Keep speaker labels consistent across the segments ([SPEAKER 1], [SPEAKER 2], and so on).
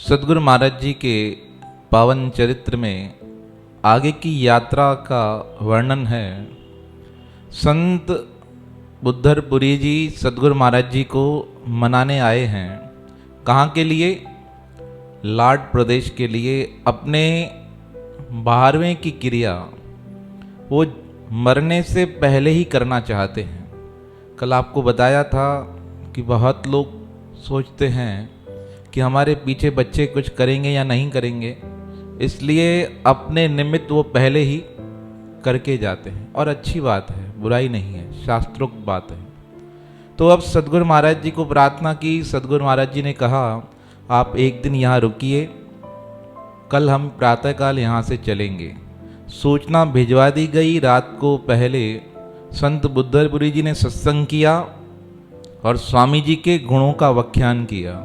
[SPEAKER 1] सद्गुरु महाराज जी के पावन चरित्र में आगे की यात्रा का वर्णन है। संत बुद्धरपुरी जी सद्गुरु महाराज जी को मनाने आए हैं। कहाँ के लिए? लाड प्रदेश के लिए। अपने 12वें की क्रिया वो मरने से पहले ही करना चाहते हैं। कल आपको बताया था कि बहुत लोग सोचते हैं कि हमारे पीछे बच्चे कुछ करेंगे या नहीं करेंगे, इसलिए अपने निमित्त वो पहले ही करके जाते हैं। और अच्छी बात है, बुराई नहीं है, शास्त्रोक्त बात है। तो अब सद्गुरु महाराज जी को प्रार्थना की। सद्गुरु महाराज जी ने कहा आप एक दिन यहाँ रुकिए, कल हम प्रातःकाल यहाँ से चलेंगे। सूचना भिजवा दी गई। रात को पहले संत बुद्धरपुरी जी ने सत्संग किया और स्वामी जी के गुणों का व्याख्यान किया।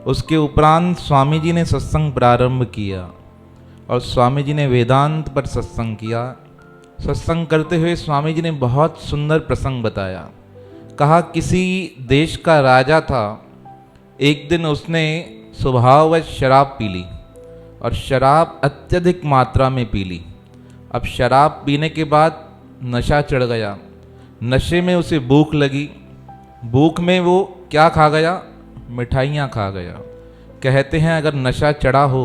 [SPEAKER 1] उसके उपरांत स्वामी जी ने सत्संग प्रारंभ किया और स्वामी जी ने वेदांत पर सत्संग किया। सत्संग करते हुए स्वामी जी ने बहुत सुंदर प्रसंग बताया। कहा किसी देश का राजा था। एक दिन उसने स्वभाववश शराब पी ली और शराब अत्यधिक मात्रा में पी ली। अब शराब पीने के बाद नशा चढ़ गया। नशे में उसे भूख लगी। भूख में वो क्या खा गया? मिठाइयाँ खा गया। कहते हैं अगर नशा चढ़ा हो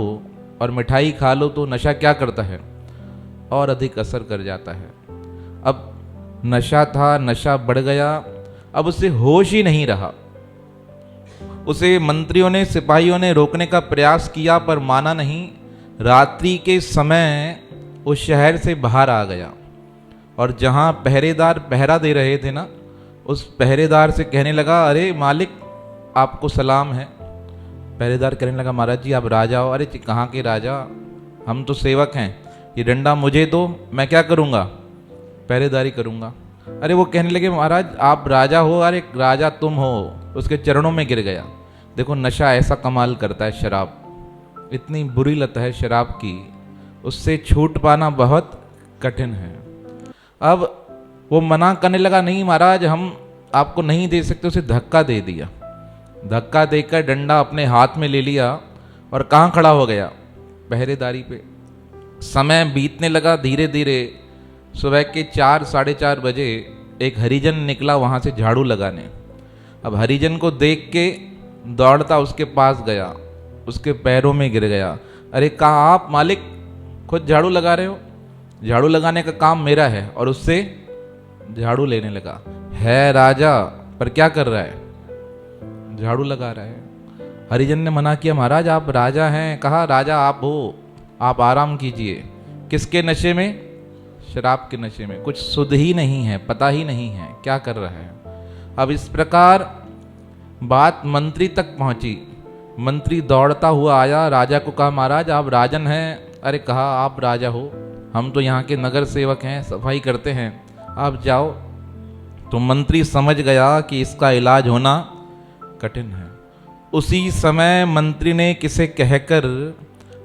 [SPEAKER 1] और मिठाई खा लो तो नशा क्या करता है? और अधिक असर कर जाता है। अब नशा था, नशा बढ़ गया। अब उसे होश ही नहीं रहा। उसे मंत्रियों ने, सिपाहियों ने रोकने का प्रयास किया पर माना नहीं। रात्रि के समय उस शहर से बाहर आ गया और जहाँ पहरेदार पहरा दे रहे थे ना, उस पहरेदार से कहने लगा अरे मालिक आपको सलाम है। पहरेदार कहने लगा महाराज जी आप राजा हो। अरे कहाँ के राजा, हम तो सेवक हैं। ये डंडा मुझे दो, मैं क्या करूँगा? पहरेदारी करूँगा। अरे वो कहने लगे महाराज आप राजा हो। अरे राजा तुम हो। उसके चरणों में गिर गया। देखो नशा ऐसा कमाल करता है। शराब इतनी बुरी लत है शराब की, उससे छूट पाना बहुत कठिन है। अब वो मना करने लगा नहीं महाराज हम आपको नहीं दे सकते। उसे धक्का दे दिया। धक्का देकर डंडा अपने हाथ में ले लिया और कहाँ खड़ा हो गया? पहरेदारी पे। समय बीतने लगा धीरे धीरे। सुबह के 4 साढ़े 4 बजे एक हरिजन निकला वहाँ से झाड़ू लगाने। अब हरिजन को देख के दौड़ता उसके पास गया, उसके पैरों में गिर गया। अरे कहा आप मालिक खुद झाड़ू लगा रहे हो? झाड़ू लगाने का काम मेरा है। और उससे झाड़ू लेने लगा। है राजा पर क्या कर रहा है? झाड़ू लगा रहा है। हरिजन ने मना किया महाराज आप राजा हैं। कहा राजा आप हो, आप आराम कीजिए। किसके नशे में? शराब के नशे में। कुछ सुध ही नहीं है, पता ही नहीं है क्या कर रहा है। अब इस प्रकार बात मंत्री तक पहुंची। मंत्री दौड़ता हुआ आया, राजा को कहा महाराज आप राजन हैं। अरे कहा आप राजा हो, हम तो यहाँ के नगर सेवक हैं, सफाई करते हैं, आप जाओ। तो मंत्री समझ गया कि इसका इलाज होना कठिन है। उसी समय मंत्री ने किसे कहकर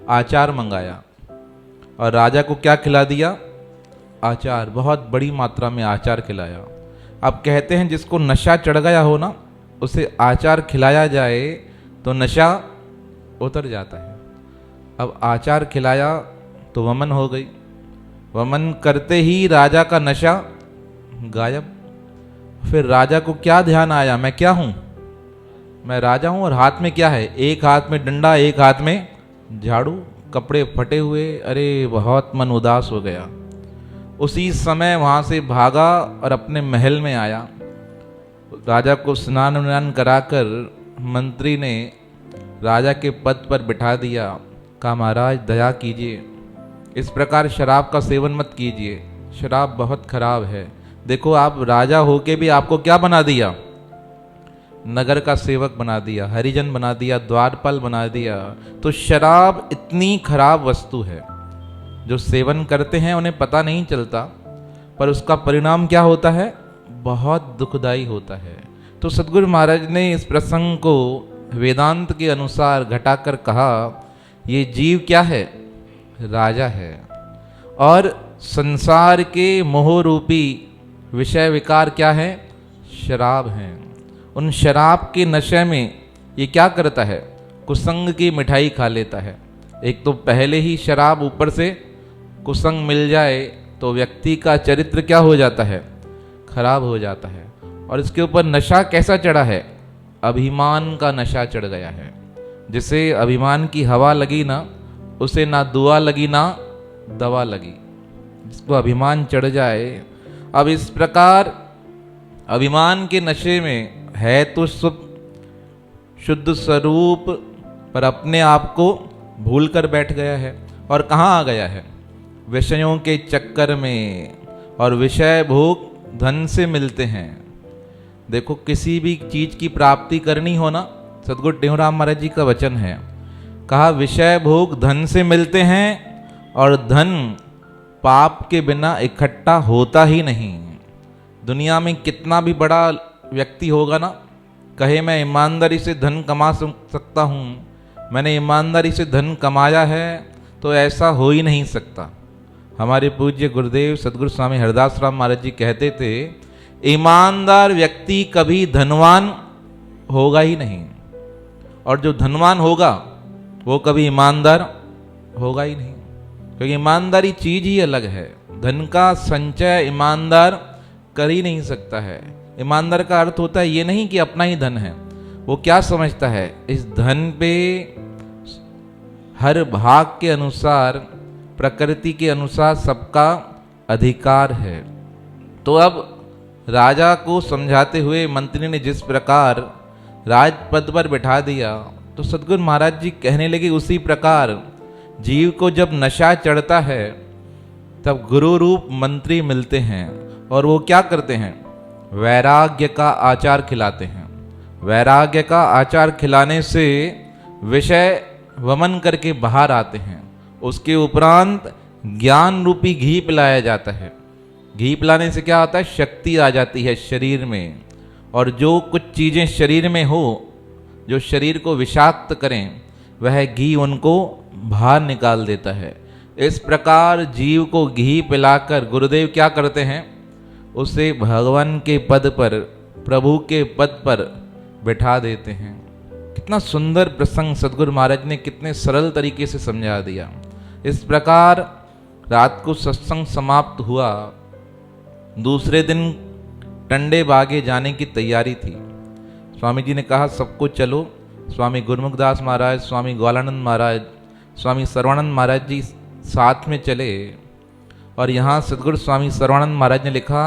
[SPEAKER 1] आचार मंगाया और राजा को क्या खिला दिया? आचार। बहुत बड़ी मात्रा में आचार खिलाया। अब कहते हैं जिसको नशा चढ़ गया हो ना, उसे आचार खिलाया जाए तो नशा उतर जाता है। अब आचार खिलाया तो वमन हो गई। वमन करते ही राजा का नशा गायब। फिर राजा को क्या ध्यान आया, मैं क्या हूं? मैं राजा हूं। और हाथ में क्या है? एक हाथ में डंडा, एक हाथ में झाड़ू, कपड़े फटे हुए। अरे बहुत मन उदास हो गया। उसी समय वहां से भागा और अपने महल में आया। राजा को स्नान वान कराकर मंत्री ने राजा के पद पर बिठा दिया। कहा महाराज दया कीजिए, इस प्रकार शराब का सेवन मत कीजिए, शराब बहुत खराब है। देखो आप राजा होके भी आपको क्या बना दिया? नगर का सेवक बना दिया, हरिजन बना दिया, द्वारपाल बना दिया। तो शराब इतनी खराब वस्तु है, जो सेवन करते हैं उन्हें पता नहीं चलता, पर उसका परिणाम क्या होता है? बहुत दुखदाई होता है। तो सद्गुरु महाराज ने इस प्रसंग को वेदांत के अनुसार घटाकर कहा ये जीव क्या है? राजा है। और संसार के मोह रूपी विषय विकार क्या है? शराब है। उन शराब के नशे में ये क्या करता है? कुसंग की मिठाई खा लेता है। एक तो पहले ही शराब, ऊपर से कुसंग मिल जाए तो व्यक्ति का चरित्र क्या हो जाता है, खराब हो जाता है। और इसके ऊपर नशा कैसा चढ़ा है, अभिमान का नशा चढ़ गया है। जिसे अभिमान की हवा लगी ना, उसे ना दुआ लगी ना दवा लगी। जिसको अभिमान चढ़ जाए, अब इस प्रकार अभिमान के नशे में है तो शुद्ध स्वरूप, पर अपने आप को भूल कर बैठ गया है। और कहाँ आ गया है, विषयों के चक्कर में। और विषय भोग धन से मिलते हैं। देखो, किसी भी चीज की प्राप्ति करनी हो ना, सदगुरु टेहूराम महाराज जी का वचन है, कहा विषय भोग धन से मिलते हैं और धन पाप के बिना इकट्ठा होता ही नहीं। दुनिया में कितना भी बड़ा व्यक्ति होगा ना, कहे मैं ईमानदारी से धन कमा सकता हूँ, मैंने ईमानदारी से धन कमाया है, तो ऐसा हो ही नहीं सकता। हमारे पूज्य गुरुदेव सदगुरु स्वामी हरदास राम महाराज जी कहते थे, ईमानदार व्यक्ति कभी धनवान होगा ही नहीं, और जो धनवान होगा वो कभी ईमानदार होगा ही नहीं। क्योंकि ईमानदारी चीज ही अलग है। धन का संचय ईमानदार कर ही नहीं सकता है। ईमानदार का अर्थ होता है ये नहीं कि अपना ही धन है। वो क्या समझता है, इस धन पे हर भाग के अनुसार, प्रकृति के अनुसार सबका अधिकार है। तो अब राजा को समझाते हुए मंत्री ने जिस प्रकार राजपद पर बिठा दिया, तो सदगुरु महाराज जी कहने लगे उसी प्रकार जीव को जब नशा चढ़ता है तब गुरु रूप मंत्री मिलते हैं, और वो क्या करते हैं, वैराग्य का आचार खिलाते हैं। वैराग्य का आचार खिलाने से विषय वमन करके बाहर आते हैं। उसके उपरांत ज्ञान रूपी घी पिलाया जाता है। घी पिलाने से क्या होता है, शक्ति आ जाती है शरीर में, और जो कुछ चीज़ें शरीर में हो जो शरीर को विषाक्त करें, वह घी उनको बाहर निकाल देता है। इस प्रकार जीव को घी पिलाकर गुरुदेव क्या करते हैं, उसे भगवान के पद पर, प्रभु के पद पर बिठा देते हैं। कितना सुंदर प्रसंग सदगुरु महाराज ने कितने सरल तरीके से समझा दिया। इस प्रकार रात को सत्संग समाप्त हुआ। दूसरे दिन टंडे बागे जाने की तैयारी थी। स्वामी जी ने कहा सबको चलो। स्वामी गुरमुखदास महाराज, स्वामी ग्वालानंद महाराज, स्वामी सर्वानंद महाराज जी साथ में चले। और यहाँ सदगुरु स्वामी सर्वानंद महाराज ने लिखा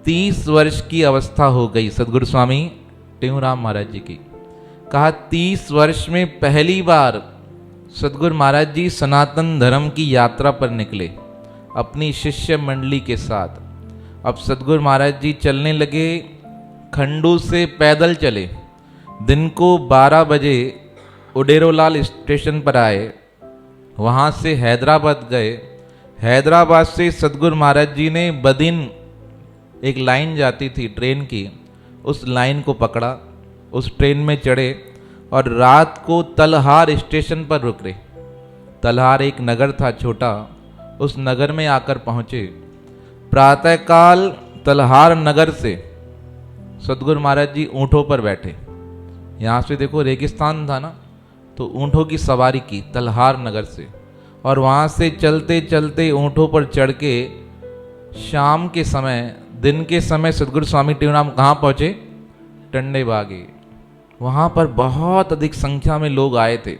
[SPEAKER 1] 30 वर्ष की अवस्था हो गई सदगुरु स्वामी टेहूराम महाराज जी की। कहा 30 वर्ष में पहली बार सदगुरु महाराज जी सनातन धर्म की यात्रा पर निकले अपनी शिष्य मंडली के साथ। अब सदगुरु महाराज जी चलने लगे, खंडू से पैदल चले। दिन को 12 बजे उडेरोलाल स्टेशन पर आए। वहाँ से हैदराबाद गए। हैदराबाद से सदगुरु महाराज जी ने बदिन, एक लाइन जाती थी ट्रेन की, उस लाइन को पकड़ा, उस ट्रेन में चढ़े और रात को तलहार स्टेशन पर रुके। तलहार एक नगर था छोटा, उस नगर में आकर पहुँचे। प्रातःकाल तलहार नगर से सदगुरु महाराज जी ऊँटों पर बैठे। यहाँ से देखो रेगिस्तान था ना, तो ऊँटों की सवारी की तलहार नगर से, और वहाँ से चलते चलते ऊँटों पर चढ़ के शाम के समय, दिन के समय सदगुरु स्वामी टेहूराम कहाँ पहुँचे, टंडे बागे। वहाँ पर बहुत अधिक संख्या में लोग आए थे।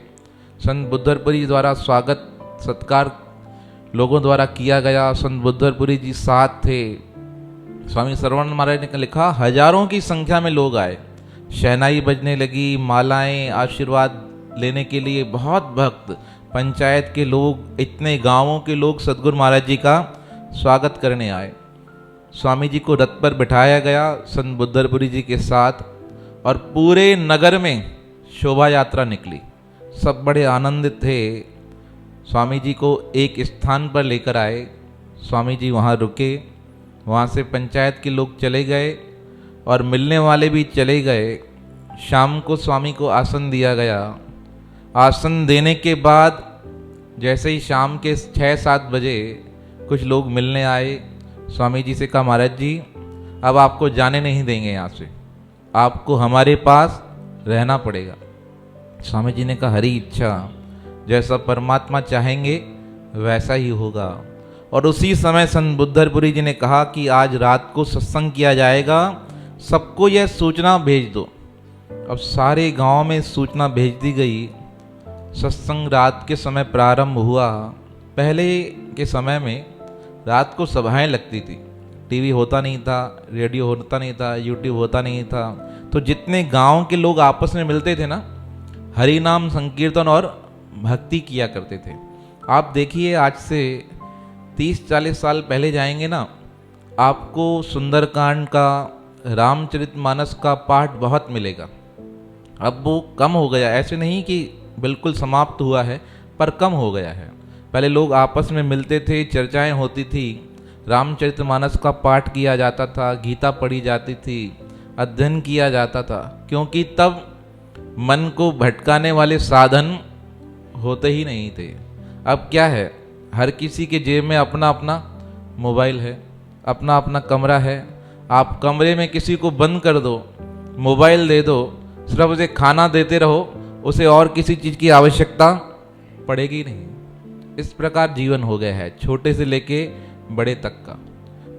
[SPEAKER 1] संत बुद्धरपुरी द्वारा स्वागत सत्कार लोगों द्वारा किया गया। संत बुद्धरपुरी जी साथ थे। स्वामी सर्वानंद महाराज ने लिखा हजारों की संख्या में लोग आए। शहनाई बजने लगी, मालाएं, आशीर्वाद लेने के लिए बहुत भक्त, पंचायत के लोग, इतने गांवों के लोग सदगुरु महाराज जी का स्वागत करने आए। स्वामी जी को रथ पर बिठाया गया संत बुद्धरपुरी जी के साथ, और पूरे नगर में शोभा यात्रा निकली। सब बड़े आनंदित थे। स्वामी जी को एक स्थान पर लेकर आए। स्वामी जी वहाँ रुके। वहाँ से पंचायत के लोग चले गए और मिलने वाले भी चले गए। शाम को स्वामी को आसन दिया गया। आसन देने के बाद जैसे ही शाम के 6-7 बजे कुछ लोग मिलने आए, स्वामी जी से कहा महाराज जी अब आपको जाने नहीं देंगे यहाँ से, आपको हमारे पास रहना पड़ेगा। स्वामी जी ने कहा हरी इच्छा, जैसा परमात्मा चाहेंगे वैसा ही होगा। और उसी समय संत बुद्धरपुरी जी ने कहा कि आज रात को सत्संग किया जाएगा, सबको यह सूचना भेज दो। अब सारे गांव में सूचना भेज दी गई। सत्संग रात के समय प्रारंभ हुआ। पहले के समय में रात को सभाएं लगती थी, टीवी होता नहीं था, रेडियो होता नहीं था, यूट्यूब होता नहीं था, तो जितने गांव के लोग आपस में मिलते थे ना, हरि नाम संकीर्तन और भक्ति किया करते थे। आप देखिए आज से 30-40 साल पहले जाएंगे ना, आपको सुंदरकांड का, रामचरितमानस का पाठ बहुत मिलेगा। अब वो कम हो गया, ऐसे नहीं कि बिल्कुल समाप्त हुआ है, पर कम हो गया है। पहले लोग आपस में मिलते थे, चर्चाएं होती थी, रामचरितमानस का पाठ किया जाता था, गीता पढ़ी जाती थी, अध्ययन किया जाता था, क्योंकि तब मन को भटकाने वाले साधन होते ही नहीं थे। अब क्या है, हर किसी के जेब में अपना अपना मोबाइल है, अपना अपना कमरा है। आप कमरे में किसी को बंद कर दो, मोबाइल दे दो, सिर्फ उसे खाना देते रहो, उसे और किसी चीज़ की आवश्यकता पड़ेगी नहीं। इस प्रकार जीवन हो गया है, छोटे से लेके बड़े तक का।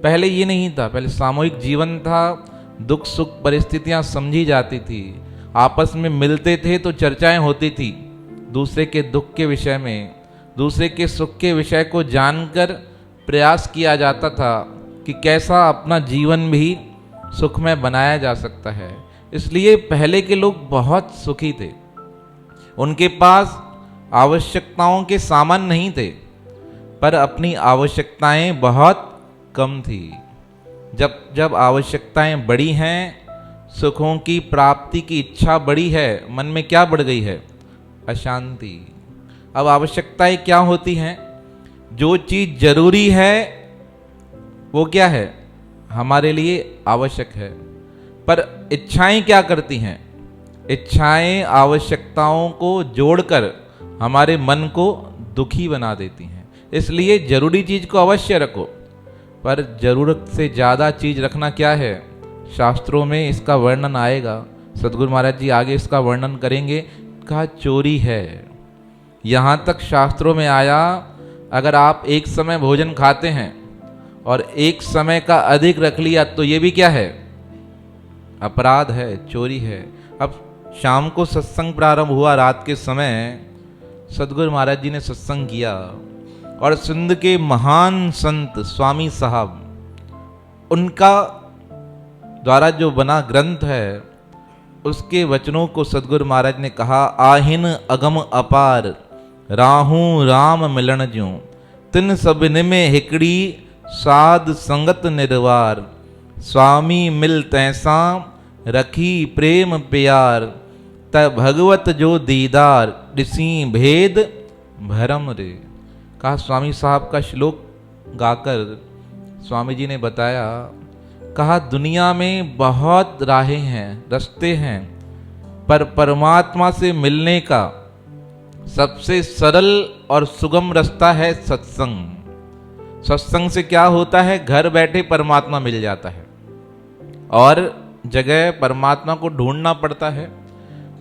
[SPEAKER 1] पहले ये नहीं था, पहले सामूहिक जीवन था, दुख सुख परिस्थितियां समझी जाती थी, आपस में मिलते थे तो चर्चाएं होती थी, दूसरे के दुख के विषय में, दूसरे के सुख के विषय को जानकर प्रयास किया जाता था कि कैसा अपना जीवन भी सुखमय बनाया जा सकता है। इसलिए पहले के लोग बहुत सुखी थे। उनके पास आवश्यकताओं के सामान नहीं थे, पर अपनी आवश्यकताएं बहुत कम थी। जब जब आवश्यकताएं बड़ी हैं, सुखों की प्राप्ति की इच्छा बड़ी है, मन में क्या बढ़ गई है? अशांति। अब आवश्यकताएं क्या होती हैं? जो चीज जरूरी है वो क्या है? हमारे लिए आवश्यक है। पर इच्छाएं क्या करती हैं? इच्छाएं आवश्यकताओं को जोड़कर हमारे मन को दुखी बना देती हैं। इसलिए जरूरी चीज को अवश्य रखो, पर जरूरत से ज्यादा चीज रखना क्या है? शास्त्रों में इसका वर्णन आएगा, सदगुरु महाराज जी आगे इसका वर्णन करेंगे। कहा चोरी है। यहां तक शास्त्रों में आया, अगर आप एक समय भोजन खाते हैं और एक समय का अधिक रख लिया तो ये भी क्या है? अपराध है, चोरी है। अब शाम को सत्संग प्रारंभ हुआ, रात के समय सदगुरु महाराज जी ने सत्संग किया और सिंध के महान संत स्वामी साहब, उनका द्वारा जो बना ग्रंथ है उसके वचनों को सदगुरु महाराज ने कहा, आहिन अगम अपार राहू राम मिलन ज्यों, तिन सभिन में हिकड़ी साध संगत निर्वार, स्वामी मिल तैसा रखी प्रेम प्यार, त भगवत जो दीदार ऋषि भेद भरम रे। कहा स्वामी साहब का श्लोक गाकर स्वामी जी ने बताया, कहा दुनिया में बहुत राहें हैं, रास्ते हैं, पर परमात्मा से मिलने का सबसे सरल और सुगम रास्ता है सत्संग। सत्संग से क्या होता है? घर बैठे परमात्मा मिल जाता है। और जगह परमात्मा को ढूंढना पड़ता है,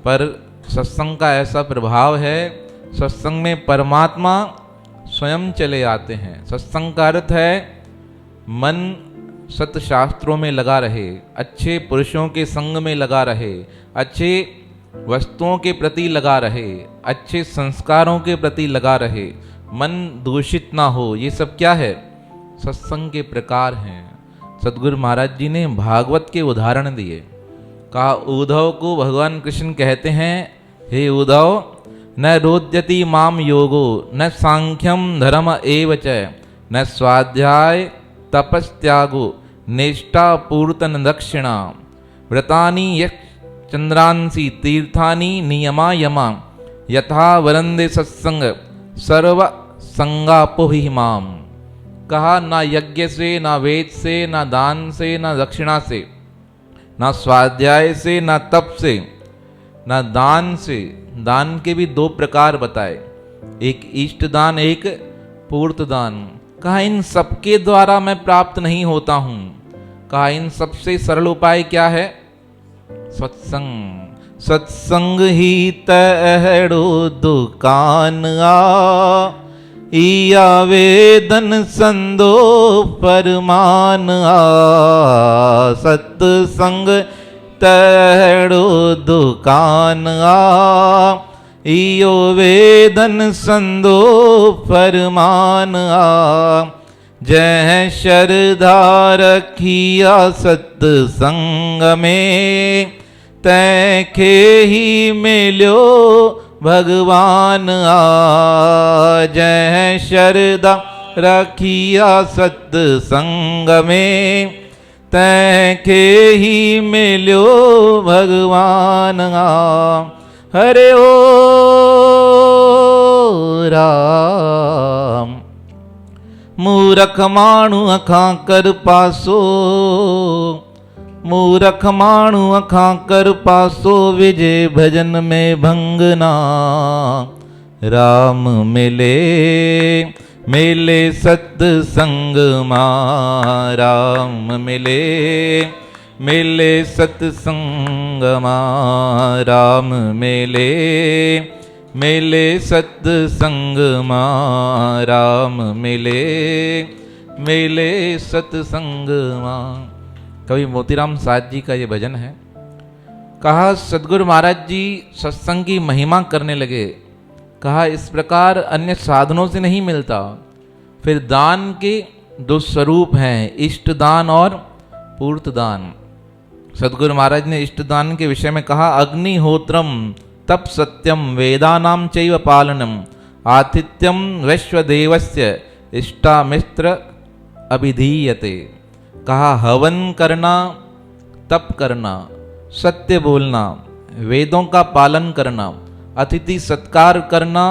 [SPEAKER 1] पर सत्संग का ऐसा प्रभाव है, सत्संग में परमात्मा स्वयं चले आते हैं। सत्संग का अर्थ है मन सत शास्त्रों में लगा रहे, अच्छे पुरुषों के संग में लगा रहे, अच्छे वस्तुओं के प्रति लगा रहे, अच्छे संस्कारों के प्रति लगा रहे, मन दूषित ना हो। ये सब क्या है? सत्संग के प्रकार हैं। सदगुरु महाराज जी ने भागवत के उदाहरण दिए। कहा उद्धव को भगवान कृष्ण कहते हैं, हे उद्धव, न रोद्यति माम योगो न सांख्यम धर्म एव च न स्वाध्याय तपस्त्यागो नेष्टा पूर्तन दक्षिणा, व्रतानि चंद्रांसी तीर्थानि नियमा यमा, यथा वरंदे सत्संग सर्व संगापोहि माम। कहा ना यज्ञ से, ना वेद से, ना दान से, ना दक्षिणा से, ना स्वाध्याय से, ना तप से, ना दान से। दान के भी दो प्रकार बताए, एक इष्ट दान, एक पूर्त दान। कहा इन सबके द्वारा मैं प्राप्त नहीं होता हूं। कहा इन सबसे सरल उपाय क्या है? सत्संग। सत्संग ही तहड़ो दुकान ई आवेदन संदो फरमान सत्संग तहड़ो दुकान इयो वेदन संदो फरमान जह श्रद्धा रखिया सत्संग में तैखे ही मिल्यो भगवान जह श्रद्धा रखिया सत्संग में तैखे ही मिल्यो भगवान हरे ओ राम मूरख माणु अखां कर पासो मूरख माणु अखां कर पासो विजय भजन में भंगना राम मिले मिले सत्संग मां राम मिले मिले सत्संग मां राम मिले मिले सत्संग मां राम मिले मिले सत्संग मां। कवि मोतीराम साध जी का ये भजन है। कहा सदगुरु महाराज जी सत्संग की महिमा करने लगे। कहा इस प्रकार अन्य साधनों से नहीं मिलता। फिर दान के दो स्वरूप हैं, इष्ट दान और पूर्त दान। सदगुरु महाराज ने इष्ट दान के विषय में कहा अग्निहोत्रम तप सत्यम वेदानाम चैव पालनम आतिथ्यम वैश्वदेवस्य इष्टामित्र अभिधीयते। कहा हवन करना, तप करना, सत्य बोलना, वेदों का पालन करना, अतिथि सत्कार करना,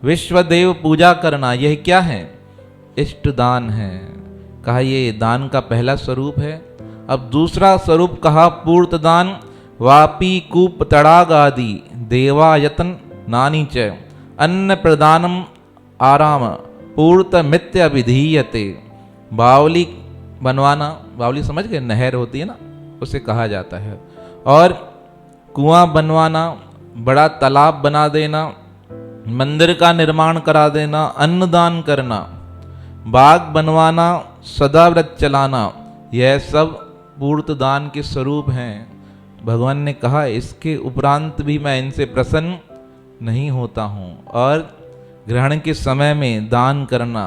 [SPEAKER 1] विश्वदेव पूजा करना, यह क्या है? इष्ट दान है। कहा ये दान का पहला स्वरूप है। अब दूसरा स्वरूप कहा पूर्त दान वापी कूप तड़ाग आदि देवायतन नानी च अन्न प्रदानम आराम पूर्त मित्य अभिधीयते। बावली बनवाना, बावली समझ गए, नहर होती है ना, उसे कहा जाता है। और कुआं बनवाना, बड़ा तालाब बना देना, मंदिर का निर्माण करा देना, अन्नदान करना, बाग बनवाना, सदाव्रत चलाना, यह सब पूर्त दान के स्वरूप हैं। भगवान ने कहा इसके उपरांत भी मैं इनसे प्रसन्न नहीं होता हूँ। और ग्रहण के समय में दान करना,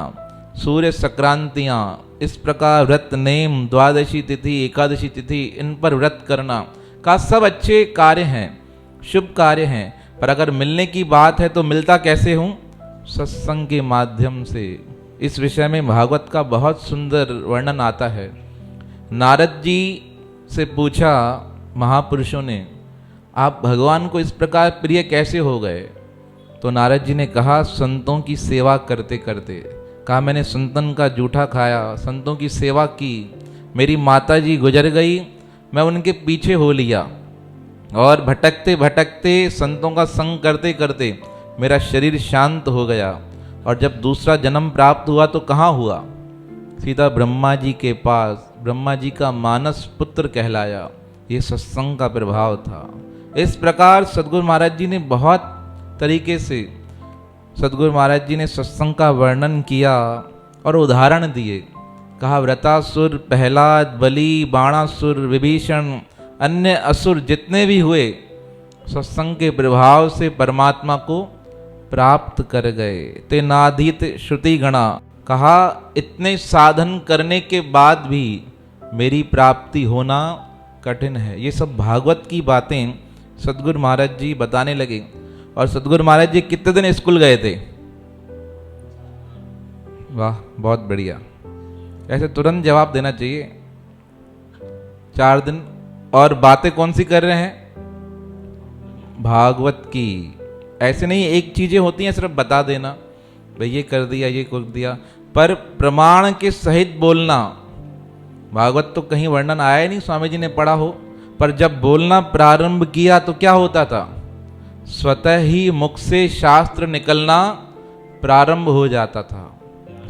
[SPEAKER 1] सूर्य संक्रांतियाँ, इस प्रकार व्रत नेम, द्वादशी तिथि, एकादशी तिथि, इन पर व्रत करना का सब अच्छे कार्य हैं, शुभ कार्य हैं। पर अगर मिलने की बात है तो मिलता कैसे हूँ? सत्संग के माध्यम से। इस विषय में भागवत का बहुत सुंदर वर्णन आता है। नारद जी से पूछा महापुरुषों ने, आप भगवान को इस प्रकार प्रिय कैसे हो गए? तो नारद जी ने कहा संतों की सेवा करते करते। कहा मैंने संतन का जूठा खाया, संतों की सेवा की, मेरी माता जी गुजर गई, मैं उनके पीछे हो लिया और भटकते भटकते संतों का संग करते करते मेरा शरीर शांत हो गया। और जब दूसरा जन्म प्राप्त हुआ तो कहाँ हुआ? सीधा ब्रह्मा जी के पास, ब्रह्मा जी का मानस पुत्र कहलाया। ये सत्संग का प्रभाव था। इस प्रकार सदगुरु महाराज जी ने बहुत तरीके से सदगुरु महाराज जी ने सत्संग का वर्णन किया और उदाहरण दिए। कहा व्रतासुर, प्रहलाद, बलि, बाणासुर, विभीषण, अन्य असुर जितने भी हुए सत्संग के प्रभाव से परमात्मा को प्राप्त कर गए। तेनाधीत श्रुति गणा। कहा इतने साधन करने के बाद भी मेरी प्राप्ति होना कठिन है। ये सब भागवत की बातें सदगुरु महाराज जी बताने लगे। और सदगुरु महाराज जी कितने दिन स्कूल गए थे? वाह, बहुत बढ़िया। ऐसे तुरंत जवाब देना चाहिए। 4 दिन। और बातें कौन सी कर रहे हैं? भागवत की। ऐसे नहीं एक चीजें होती हैं सिर्फ बता देना, भाई ये कर दिया, ये कर दिया, पर प्रमाण के सहित बोलना। भागवत तो कहीं वर्णन आया नहीं, स्वामी जी ने पढ़ा हो, पर जब बोलना प्रारंभ किया तो क्या होता था? स्वतः ही मुख से शास्त्र निकलना प्रारंभ हो जाता था।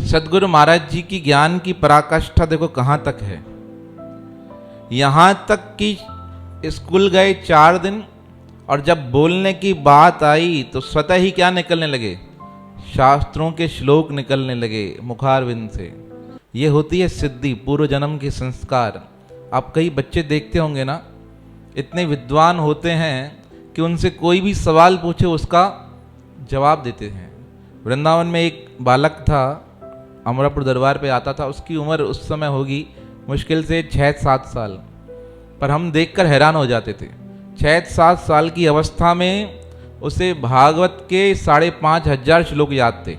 [SPEAKER 1] सदगुरु महाराज जी की ज्ञान की पराकाष्ठा देखो कहाँ तक है। यहाँ तक कि स्कूल गए 4 दिन और जब बोलने की बात आई तो स्वतः ही क्या निकलने लगे, शास्त्रों के श्लोक निकलने लगे मुखारविंद से। ये होती है सिद्धि, पूर्व जन्म के संस्कार। आप कई बच्चे देखते होंगे ना, इतने विद्वान होते हैं कि उनसे कोई भी सवाल पूछे उसका जवाब देते हैं। वृंदावन में एक बालक था, अमरापुर दरबार पे आता था, उसकी उम्र उस समय होगी मुश्किल से 6-7 साल, पर हम देखकर हैरान हो जाते थे। 6-7 साल की अवस्था में उसे भागवत के 5,500 श्लोक याद थे,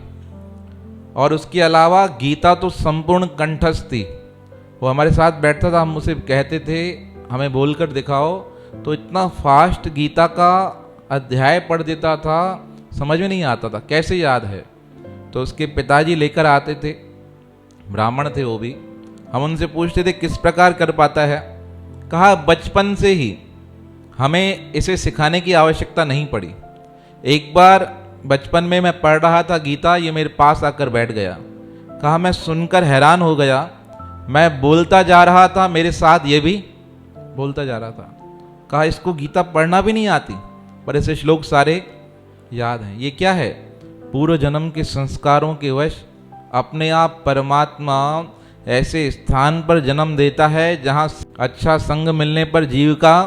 [SPEAKER 1] और उसके अलावा गीता तो संपूर्ण कंठस्थ थी। वो हमारे साथ बैठता था, हम उसे कहते थे हमें बोलकर दिखाओ, तो इतना फास्ट गीता का अध्याय पढ़ देता था, समझ में नहीं आता था कैसे याद है। तो उसके पिताजी लेकर आते थे, ब्राह्मण थे वो भी। हम उनसे पूछते थे किस प्रकार कर पाता है। कहा बचपन से ही, हमें इसे सिखाने की आवश्यकता नहीं पड़ी। एक बार बचपन में मैं पढ़ रहा था गीता, ये मेरे पास आकर बैठ गया। कहा मैं सुनकर हैरान हो गया, मैं बोलता जा रहा था, मेरे साथ ये भी बोलता जा रहा था। कहा इसको गीता पढ़ना भी नहीं आती, पर ऐसे श्लोक सारे याद हैं। ये क्या है? पूर्व जन्म के संस्कारों के वश अपने आप परमात्मा ऐसे स्थान पर जन्म देता है जहाँ अच्छा संग मिलने पर जीव का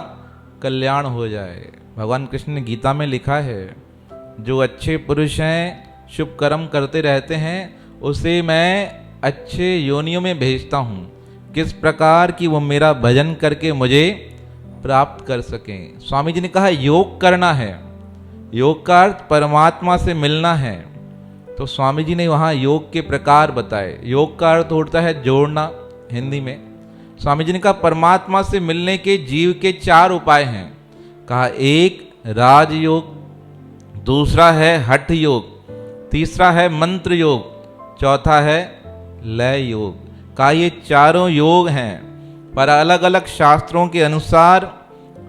[SPEAKER 1] कल्याण हो जाए। भगवान कृष्ण ने गीता में लिखा है, जो अच्छे पुरुष हैं, शुभ कर्म करते रहते हैं, उसे मैं अच्छे योनियों में भेजता हूँ, किस प्रकार कि वो मेरा भजन करके मुझे प्राप्त कर सकें। स्वामी जी ने कहा योग करना है, योग का अर्थ परमात्मा से मिलना है। तो स्वामी जी ने वहाँ योग के प्रकार बताए। योग का अर्थ होता है जोड़ना, हिंदी में। स्वामी जी ने कहा परमात्मा से मिलने के जीव के 4 उपाय हैं। कहा एक राजयोग, दूसरा है हठ योग, तीसरा है मंत्र योग, चौथा है लय योग। कहा ये चारों योग हैं, पर अलग अलग शास्त्रों के अनुसार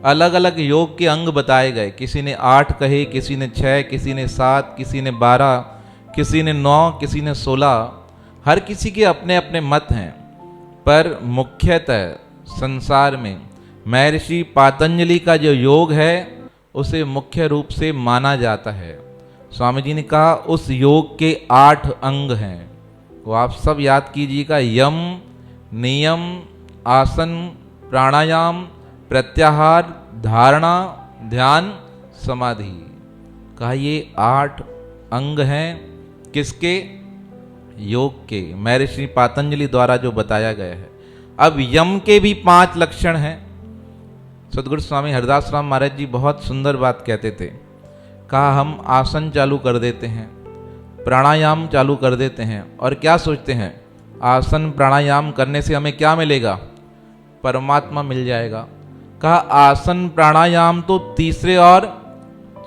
[SPEAKER 1] अलग अलग योग के अंग बताए गए। किसी ने 8 कहे, किसी ने 6, किसी ने 7, किसी ने 12, किसी ने 9, किसी ने 16। हर किसी के अपने अपने मत हैं, पर मुख्यतः संसार में महर्षि पातंजलि का जो योग है उसे मुख्य रूप से माना जाता है। स्वामी जी ने कहा उस योग के 8 अंग हैं, वो आप सब याद कीजिएगा। यम, नियम, आसन, प्राणायाम, प्रत्याहार, धारणा, ध्यान, समाधि। कहा ये 8 अंग हैं किसके? योग के, महर्षि पातंजलि द्वारा जो बताया गया है। अब यम के भी 5 लक्षण हैं। सदगुरु स्वामी हरदास राम महाराज जी बहुत सुंदर बात कहते थे। कहा हम आसन चालू कर देते हैं, प्राणायाम चालू कर देते हैं, और क्या सोचते हैं आसन प्राणायाम करने से हमें क्या मिलेगा? परमात्मा मिल जाएगा। कहा आसन प्राणायाम तो तीसरे और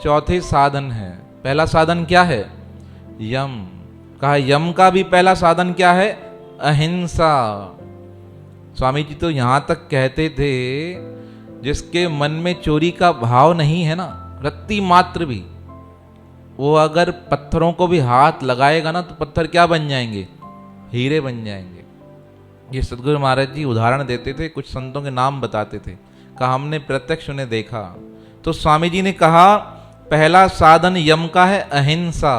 [SPEAKER 1] चौथे साधन है। पहला साधन क्या है? यम। कहा यम का भी पहला साधन क्या है? अहिंसा। स्वामी जी तो यहां तक कहते थे जिसके मन में चोरी का भाव नहीं है ना, रत्ती मात्र भी, वो अगर पत्थरों को भी हाथ लगाएगा ना तो पत्थर क्या बन जाएंगे? हीरे बन जाएंगे। ये सदगुरु महाराज जी उदाहरण देते थे, कुछ संतों के नाम बताते थे। कहा हमने प्रत्यक्ष उन्हें देखा। तो स्वामी जी ने कहा पहला साधन यम का है अहिंसा।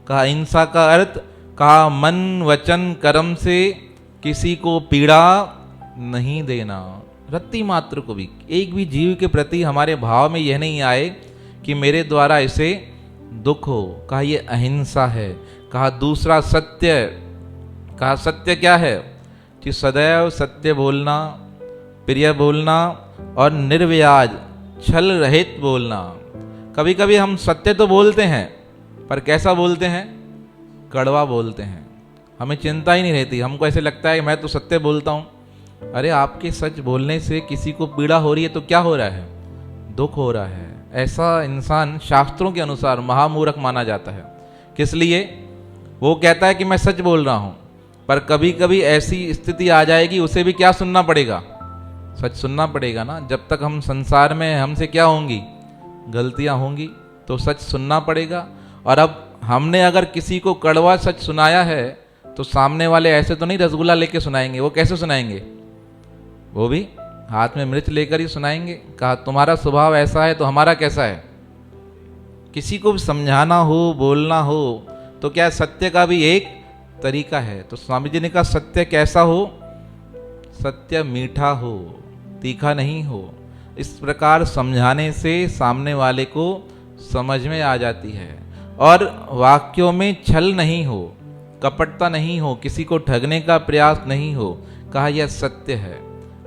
[SPEAKER 1] कहा अहिंसा का अर्थ, कहा मन वचन कर्म से किसी को पीड़ा नहीं देना, रत्ती मात्र को भी, एक भी जीव के प्रति हमारे भाव में यह नहीं आए कि मेरे द्वारा इसे दुख हो। कहा ये अहिंसा है। कहा दूसरा सत्य। कहा सत्य क्या है? कि सदैव सत्य बोलना, प्रिय बोलना और निर्व्याज छल रहित बोलना। कभी कभी हम सत्य तो बोलते हैं, पर कैसा बोलते हैं? कड़वा बोलते हैं। हमें चिंता ही नहीं रहती, हमको ऐसे लगता है मैं तो सत्य बोलता हूँ। अरे आपके सच बोलने से किसी को पीड़ा हो रही है तो क्या हो रहा है? दुख हो रहा है। ऐसा इंसान शास्त्रों के अनुसार महामूर्ख माना जाता है। किस लिए? वो कहता है कि मैं सच बोल रहा हूँ, पर कभी कभी ऐसी स्थिति आ जाएगी उसे भी क्या सुनना पड़ेगा? सच सुनना पड़ेगा ना। जब तक हम संसार में, हमसे क्या होंगी? गलतियाँ होंगी, तो सच सुनना पड़ेगा। और अब हमने अगर किसी को कड़वा सच सुनाया है तो सामने वाले ऐसे तो नहीं रसगुल्ला लेके सुनाएंगे, वो कैसे सुनाएंगे? वो भी हाथ में मिर्च लेकर ही सुनाएंगे। कहा तुम्हारा स्वभाव ऐसा है तो हमारा कैसा है। किसी को भी समझाना हो, बोलना हो तो क्या सत्य का भी एक तरीका है। तो स्वामी जी ने कहा सत्य कैसा हो, सत्य मीठा हो, तीखा नहीं हो। इस प्रकार समझाने से सामने वाले को समझ में आ जाती है। और वाक्यों में छल नहीं हो, कपटता नहीं हो, किसी को ठगने का प्रयास नहीं हो। कहा यह सत्य है।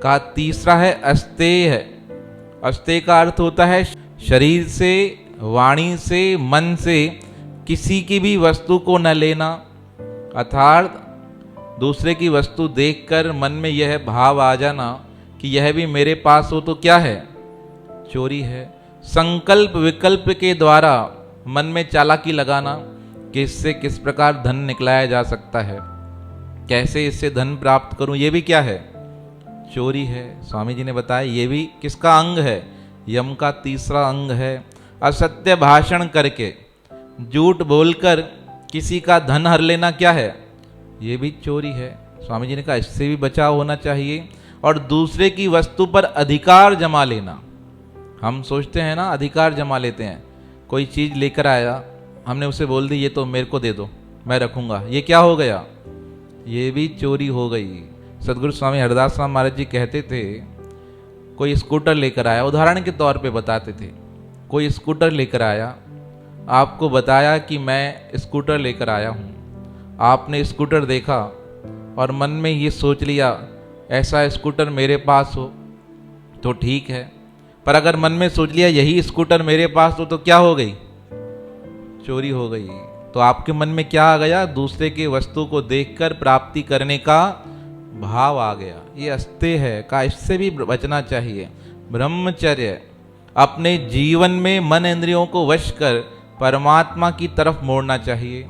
[SPEAKER 1] कहा तीसरा है अस्तेय है। अस्तेय का अर्थ होता है शरीर से, वाणी से, मन से किसी की भी वस्तु को न लेना। अर्थात दूसरे की वस्तु देखकर मन में यह भाव आ जाना कि यह भी मेरे पास हो तो क्या है, चोरी है। संकल्प विकल्प के द्वारा मन में चालाकी लगाना कि इससे किस प्रकार धन निकलाया जा सकता है, कैसे इससे धन प्राप्त करूं, यह भी क्या है, चोरी है। स्वामी जी ने बताया ये भी किसका अंग है, यम का तीसरा अंग है। असत्य भाषण करके, झूठ बोलकर किसी का धन हर लेना क्या है, ये भी चोरी है। स्वामी जी ने कहा इससे भी बचाव होना चाहिए। और दूसरे की वस्तु पर अधिकार जमा लेना। हम सोचते हैं ना, अधिकार जमा लेते हैं। कोई चीज़ लेकर आया, हमने उसे बोल दी ये तो मेरे को दे दो, मैं रखूंगा, ये क्या हो गया, ये भी चोरी हो गई। सदगुरु स्वामी हरदास राम महाराज जी कहते थे, कोई स्कूटर लेकर आया, उदाहरण के तौर पे बताते थे, कोई स्कूटर लेकर आया, आपको बताया कि मैं स्कूटर लेकर आया हूँ। आपने स्कूटर देखा और मन में ये सोच लिया ऐसा स्कूटर मेरे पास हो तो ठीक है, पर अगर मन में सोच लिया यही स्कूटर मेरे पास हो तो क्या हो गई, चोरी हो गई। तो आपके मन में क्या आ गया, दूसरे के वस्तु को देखकर प्राप्ति करने का भाव आ गया। ये अस्तेय है। का इससे भी बचना चाहिए। ब्रह्मचर्य, अपने जीवन में मन इंद्रियों को वश कर परमात्मा की तरफ मोड़ना चाहिए।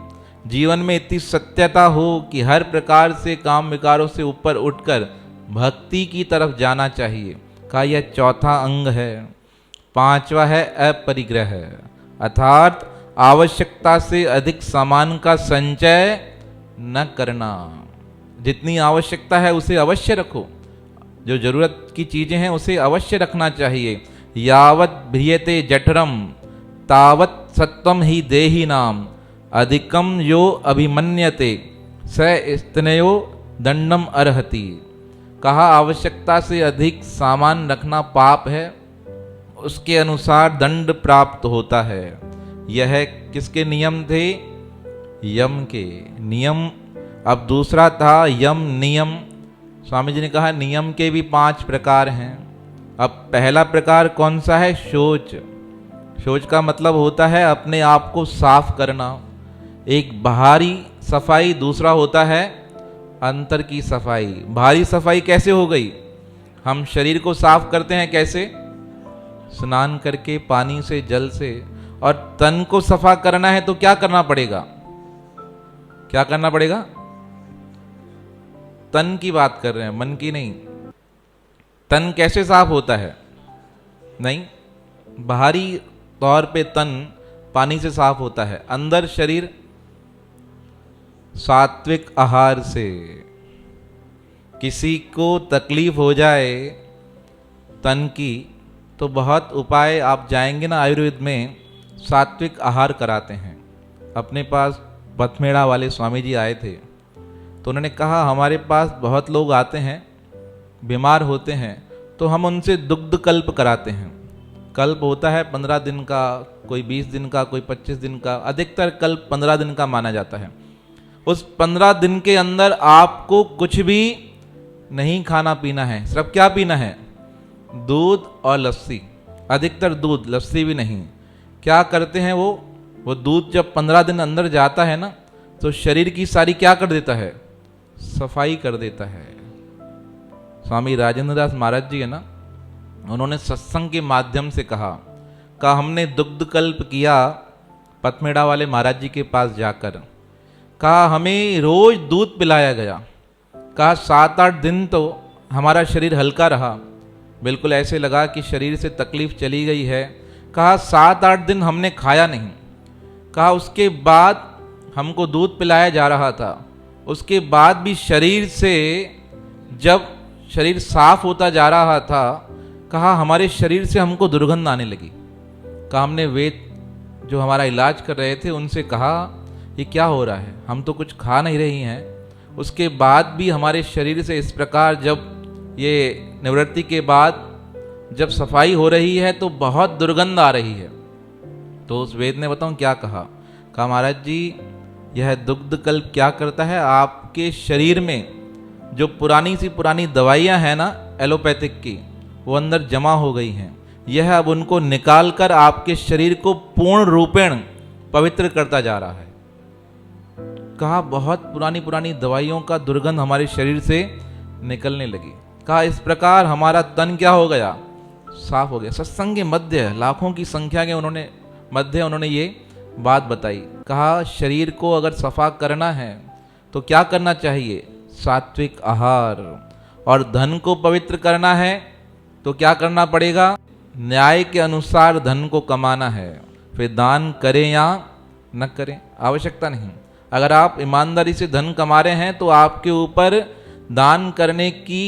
[SPEAKER 1] जीवन में इतनी सत्यता हो कि हर प्रकार से काम विकारों से ऊपर उठकर भक्ति की तरफ जाना चाहिए। का यह चौथा अंग है। पांचवा है अपरिग्रह, अर्थात आवश्यकता से अधिक सामान का संचय न करना। जितनी आवश्यकता है उसे अवश्य रखो, जो जरूरत की चीजें हैं उसे अवश्य रखना चाहिए। यावत भ्रियते जठरम तावत सत्वम ही देहि नाम, अधिकम यो अभिमन्यते स स्तनयो दंडम अर्हति। कहा आवश्यकता से अधिक सामान रखना पाप है, उसके अनुसार दंड प्राप्त होता है। यह किसके नियम थे, यम के नियम। अब दूसरा था यम नियम। स्वामी जी ने कहा नियम के भी 5 प्रकार हैं। अब पहला प्रकार कौन सा है, शौच। शौच का मतलब होता है अपने आप को साफ करना। एक बाहरी सफाई, दूसरा होता है अंतर की सफाई। बाहरी सफाई कैसे हो गई, हम शरीर को साफ करते हैं कैसे, स्नान करके, पानी से, जल से। और तन को सफा करना है तो क्या करना पड़ेगा, क्या करना पड़ेगा, तन की बात कर रहे हैं, मन की नहीं। तन कैसे साफ होता है, नहीं, बाहरी तौर पे तन पानी से साफ होता है, अंदर शरीर सात्विक आहार से। किसी को तकलीफ हो जाए तन की तो बहुत उपाय, आप जाएंगे ना आयुर्वेद में सात्विक आहार कराते हैं। अपने पास पथमेड़ा वाले स्वामी जी आए थे तो उन्होंने कहा हमारे पास बहुत लोग आते हैं बीमार होते हैं तो हम उनसे दुग्ध कल्प कराते हैं। कल्प होता है 15 दिन का, कोई 20 दिन का, कोई 25 दिन का, अधिकतर कल्प 15 दिन का माना जाता है। उस 15 दिन के अंदर आपको कुछ भी नहीं खाना पीना है, सिर्फ क्या पीना है, दूध और लस्सी। अधिकतर दूध, लस्सी भी नहीं। क्या करते हैं वो दूध जब 15 दिन अंदर जाता है ना तो शरीर की सारी क्या कर देता है, सफाई कर देता है। स्वामी राजेंद्र दास महाराज जी है ना, उन्होंने सत्संग के माध्यम से कहा हमने दुग्ध कल्प किया पथमेड़ा वाले महाराज जी के पास जाकर। कहा हमें रोज दूध पिलाया गया। कहा 7-8 दिन तो हमारा शरीर हल्का रहा, बिल्कुल ऐसे लगा कि शरीर से तकलीफ चली गई है। कहा 7-8 दिन हमने खाया नहीं। कहा उसके बाद हमको दूध पिलाया जा रहा था, उसके बाद भी शरीर से जब शरीर साफ होता जा रहा था, कहा हमारे शरीर से हमको दुर्गंध आने लगी। कहा हमने वेद जो हमारा इलाज कर रहे थे उनसे कहा ये क्या हो रहा है, हम तो कुछ खा नहीं रही हैं, उसके बाद भी हमारे शरीर से इस प्रकार जब ये निवृत्ति के बाद जब सफाई हो रही है तो बहुत दुर्गंध आ रही है। तो उस वेद ने बताऊं क्या कहा, कहा महाराज जी यह दुग्ध कल्प क्या करता है, आपके शरीर में जो पुरानी सी पुरानी दवाइयां हैं ना एलोपैथिक की, वो अंदर जमा हो गई हैं, यह अब उनको निकाल कर आपके शरीर को पूर्ण रूपेण पवित्र करता जा रहा है। कहा बहुत पुरानी पुरानी दवाइयों का दुर्गंध हमारे शरीर से निकलने लगी। कहा इस प्रकार हमारा तन क्या हो गया, साफ हो गया। सत्संग के मध्य लाखों की संख्या के उन्होंने ये बात बताई। कहा शरीर को अगर सफा करना है तो क्या करना चाहिए, सात्विक आहार, और धन को पवित्र करना है तो क्या करना पड़ेगा, न्याय के अनुसार धन को कमाना है, फिर दान करें या न करें आवश्यकता नहीं। अगर आप ईमानदारी से धन कमा रहे हैं तो आपके ऊपर दान करने की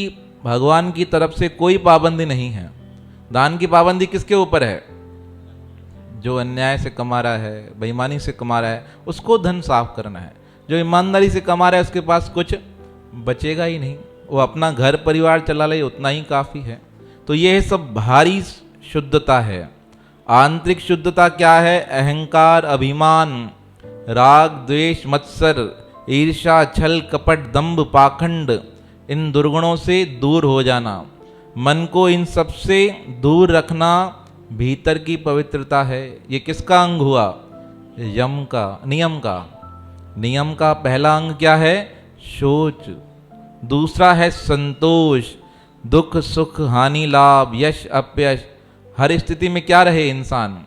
[SPEAKER 1] भगवान की तरफ से कोई पाबंदी नहीं है। दान की पाबंदी किसके ऊपर है, जो अन्याय से कमा रहा है, बेईमानी से कमा रहा है, उसको धन साफ करना है। जो ईमानदारी से कमा रहा है उसके पास कुछ बचेगा ही नहीं, वो अपना घर परिवार चला ले उतना ही काफ़ी है। तो ये सब भारी शुद्धता है। आंतरिक शुद्धता क्या है, अहंकार, अभिमान, राग, द्वेष, मत्सर, ईर्ष्या, छल, कपट, दंभ, पाखंड, इन दुर्गुणों से दूर हो जाना, मन को इन सब से दूर रखना भीतर की पवित्रता है। ये किसका अंग हुआ, यम का, नियम का। नियम का पहला अंग क्या है, शोच। दूसरा है संतोष, दुख सुख हानि लाभ यश अपयश, हर स्थिति में क्या रहे इंसान,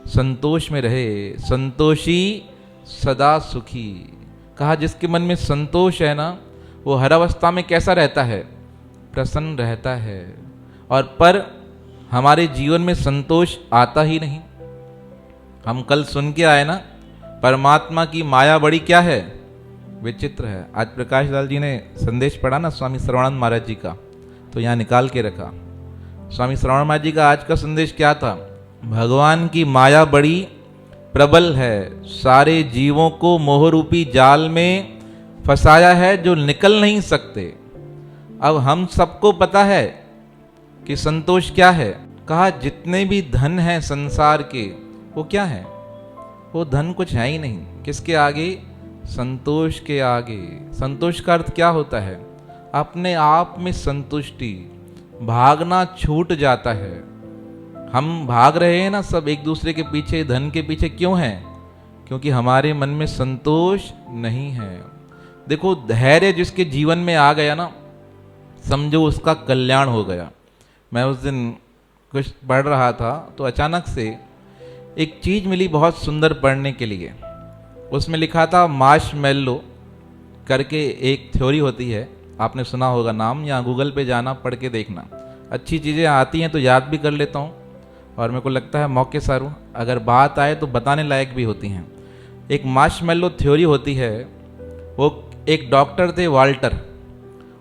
[SPEAKER 1] संतोष में रहे। संतोषी सदा सुखी। कहा जिसके मन में संतोष है ना, वो हर अवस्था में कैसा रहता है, प्रसन्न रहता है। और पर हमारे जीवन में संतोष आता ही नहीं। हम कल सुन के आए ना, परमात्मा की माया बड़ी क्या है, विचित्र है। आज प्रकाश लाल जी ने संदेश पढ़ा ना स्वामी सर्वानंद महाराज जी का, तो यहाँ निकाल के रखा। स्वामी सर्वानंद महाराज जी का आज का संदेश क्या था, भगवान की माया बड़ी प्रबल है, सारे जीवों को मोहरूपी जाल में फंसाया है जो निकल नहीं सकते। अब हम सबको पता है कि संतोष क्या है। कहा जितने भी धन है संसार के वो क्या है, वो धन कुछ है ही नहीं। किसके आगे, संतोष के आगे। संतोष का अर्थ क्या होता है, अपने आप में संतुष्टि। भागना छूट जाता है। हम भाग रहे हैं ना सब एक दूसरे के पीछे, धन के पीछे, क्यों हैं, क्योंकि हमारे मन में संतोष नहीं है। देखो धैर्य जिसके जीवन में आ गया ना, समझो उसका कल्याण हो गया। मैं उस दिन कुछ पढ़ रहा था तो अचानक से एक चीज़ मिली बहुत सुंदर पढ़ने के लिए। उसमें लिखा था मार्शमैलो करके एक थ्योरी होती है, आपने सुना होगा नाम, या गूगल पे जाना पढ़ के देखना। अच्छी चीज़ें आती हैं तो याद भी कर लेता हूँ, और मेरे को लगता है मौके सारू अगर बात आए तो बताने लायक भी होती हैं। एक मार्शमैलो थ्योरी होती है। वो एक डॉक्टर थे वाल्टर,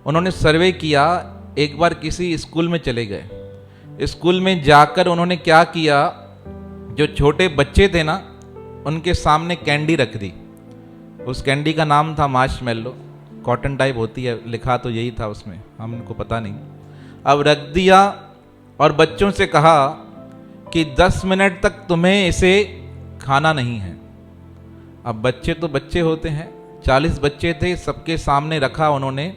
[SPEAKER 1] उन्होंने सर्वे किया। एक बार किसी स्कूल में चले गए। स्कूल में जाकर उन्होंने क्या किया, जो छोटे बच्चे थे ना उनके सामने कैंडी रख दी। उस कैंडी का नाम था मार्शमैलो, कॉटन टाइप होती है, लिखा तो यही था उसमें, हमको पता नहीं। अब रख दिया और बच्चों से कहा कि 10 मिनट तक तुम्हें इसे खाना नहीं है। अब बच्चे तो बच्चे होते हैं, 40 बच्चे थे, सबके सामने रखा उन्होंने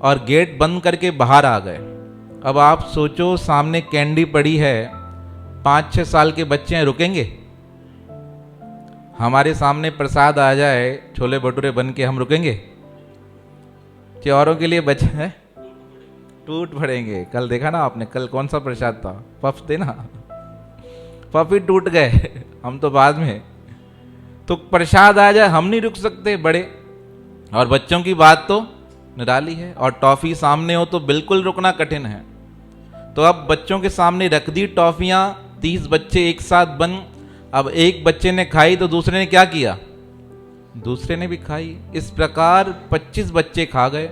[SPEAKER 1] और गेट बंद करके बाहर आ गए। अब आप सोचो सामने कैंडी पड़ी है, 5-6 साल के बच्चे हैं, रुकेंगे? हमारे सामने प्रसाद आ जाए छोले भटूरे बन के, हम रुकेंगे? औरों के लिए बचे हैं, टूट पड़ेंगे। कल देखा ना आपने, कल कौन सा प्रसाद था, पफ थे ना, पफ ही टूट गए। हम तो बाद में, तो प्रसाद आ जाए हम नहीं रुक सकते बड़े, और बच्चों की बात तो निराली है, और टॉफी सामने हो तो बिल्कुल रुकना कठिन है। तो अब बच्चों के सामने रख दी टॉफियां, 30 बच्चे एक साथ बन। अब एक बच्चे ने खाई तो दूसरे ने क्या किया, दूसरे ने भी खाई। इस प्रकार 25 बच्चे खा गए।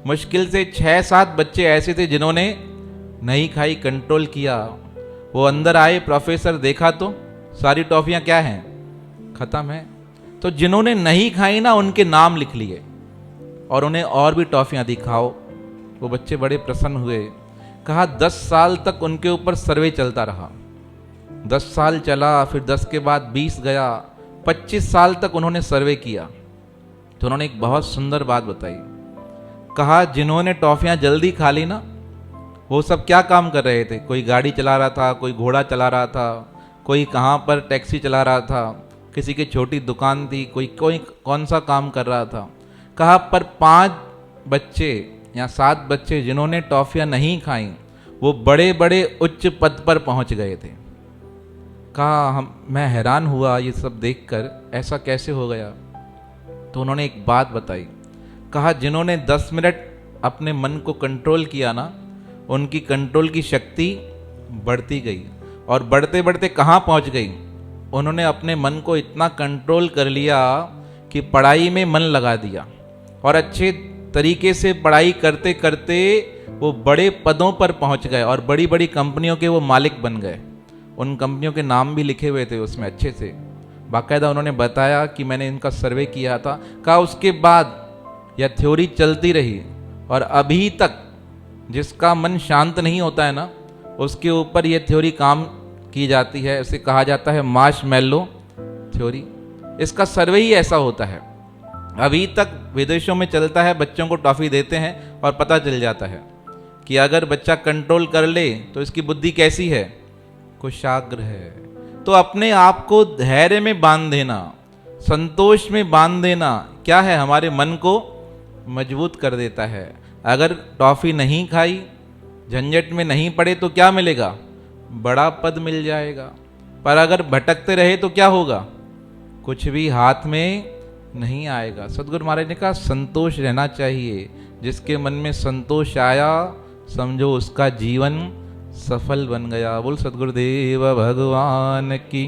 [SPEAKER 1] मुश्किल से 6-7 बच्चे ऐसे थे जिन्होंने नहीं खाई, कंट्रोल किया। वो अंदर आए, प्रोफेसर देखा तो सारी टॉफियां क्या हैं, खत्म है। तो जिन्होंने नहीं खाई ना, उनके नाम लिख लिए और उन्हें और भी टॉफियां दी, खाओ। वो बच्चे बड़े प्रसन्न हुए। कहा 10 साल तक उनके ऊपर सर्वे चलता रहा। 10 साल चला, फिर 10 के बाद 20 गया, 25 साल तक उन्होंने सर्वे किया। तो उन्होंने एक बहुत सुंदर बात बताई। कहा जिन्होंने टॉफियां जल्दी खा ली ना, वो सब क्या काम कर रहे थे, कोई गाड़ी चला रहा था, कोई घोड़ा चला रहा था, कोई कहाँ पर टैक्सी चला रहा था, किसी की छोटी दुकान थी, कोई कौन सा काम कर रहा था। कहा पर 5 बच्चे या 7 बच्चे जिन्होंने टॉफियां नहीं खाई, वो बड़े बड़े उच्च पद पर पहुंच गए थे। कहा मैं हैरान हुआ ये सब देखकर, ऐसा कैसे हो गया। तो उन्होंने एक बात बताई। कहा जिन्होंने 10 मिनट अपने मन को कंट्रोल किया ना, उनकी कंट्रोल की शक्ति बढ़ती गई और बढ़ते बढ़ते कहाँ पहुँच गई, उन्होंने अपने मन को इतना कंट्रोल कर लिया कि पढ़ाई में मन लगा दिया और अच्छे तरीके से पढ़ाई करते करते वो बड़े पदों पर पहुंच गए और बड़ी बड़ी कंपनियों के वो मालिक बन गए। उन कंपनियों के नाम भी लिखे हुए थे उसमें अच्छे से, बाकायदा उन्होंने बताया कि मैंने इनका सर्वे किया था। कहा उसके बाद यह थ्योरी चलती रही और अभी तक जिसका मन शांत नहीं होता है ना, उसके ऊपर यह थ्योरी काम की जाती है। उसे कहा जाता है मार्शमैलो थ्योरी। इसका सर्वे ही ऐसा होता है, अभी तक विदेशों में चलता है। बच्चों को टॉफी देते हैं और पता चल जाता है कि अगर बच्चा कंट्रोल कर ले तो इसकी बुद्धि कैसी है, कुशाग्र है। तो अपने आप को धैर्य में बांध देना, संतोष में बांध देना क्या है, हमारे मन को मजबूत कर देता है। अगर टॉफी नहीं खाई, झंझट में नहीं पड़े तो क्या मिलेगा, बड़ा पद मिल जाएगा। पर अगर भटकते रहे तो क्या होगा, कुछ भी हाथ में नहीं आएगा। सदगुरु महाराज ने कहा संतोष रहना चाहिए। जिसके मन में संतोष आया, समझो उसका जीवन सफल बन गया। बोल सदगुरुदेव भगवान की।